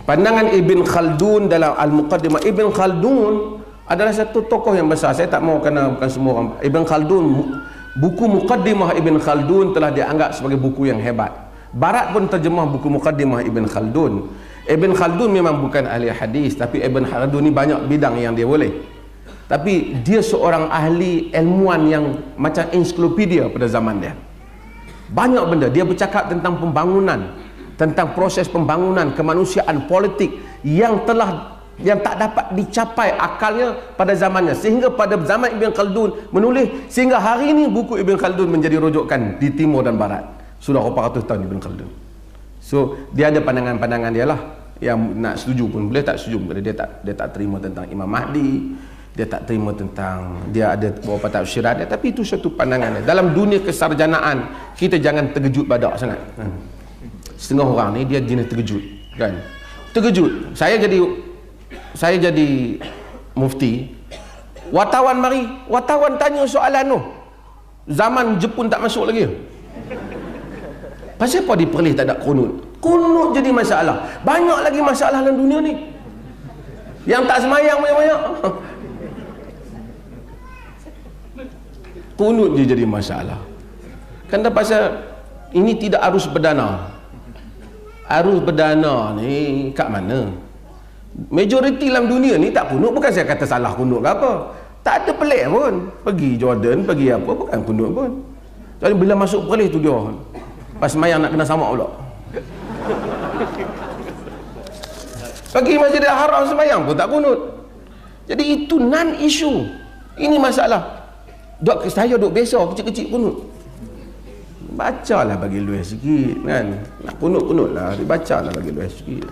Pandangan Ibn Khaldun dalam Al-Muqaddimah. Ibn Khaldun adalah satu tokoh yang besar. Saya tak mau kena bukan semua orang. Ibn Khaldun, buku Muqaddimah Ibn Khaldun telah dianggap sebagai buku yang hebat. Barat pun terjemah buku Muqaddimah Ibn Khaldun. Ibn Khaldun memang bukan ahli hadis, tapi Ibn Khaldun ni banyak bidang yang dia boleh. Tapi dia seorang ahli ilmuwan yang macam ensiklopedia pada zaman dia. Banyak benda dia bercakap tentang pembangunan, tentang proses pembangunan kemanusiaan politik yang tak dapat dicapai akalnya pada zamannya, sehingga pada zaman Ibn Khaldun menulis, sehingga hari ini buku Ibn Khaldun menjadi rujukan di timur dan barat. Sudah berapa ratus tahun Ibn Khaldun. So dia ada pandangan-pandangan dia lah, yang nak setuju pun boleh, tak setuju pun. Dia tak terima tentang Imam Mahdi, dia tak terima tentang, dia ada beberapa tafsirat dia, tapi itu satu pandangan dia. Dalam dunia kesarjanaan kita jangan terkejut badak sangat. Setengah orang ni dia jenis terkejut, kan? Terkejut. Saya jadi mufti, wartawan mari, wartawan tanya soalan tu, zaman Jepun tak masuk lagi. Pasal apa di Perlis tak ada kunut? Kunut jadi masalah. Banyak lagi masalah dalam dunia ni. Yang tak semayang banyak-banyak. Kunut je jadi masalah. Kan pasal ini tidak arus perdana. Arus perdana ni kat mana? Majoriti dalam dunia ni tak kunut. Bukan saya kata salah kunut ke apa. Tak ada pelik pun. Pergi Jordan, pergi apa, bukan kunut pun. Jadi bila masuk Perlis tu dia pas semayang nak kena samak pula. Pergi Masjidil Haram semayang pun tak kunut. Jadi itu non-issue. Ini masalah. Saya duk biasa kecil-kecil kunut. Bacalah bagi luas sikit, kan. Nak kunut-kunut lah, dibacalah bagi luas sikit.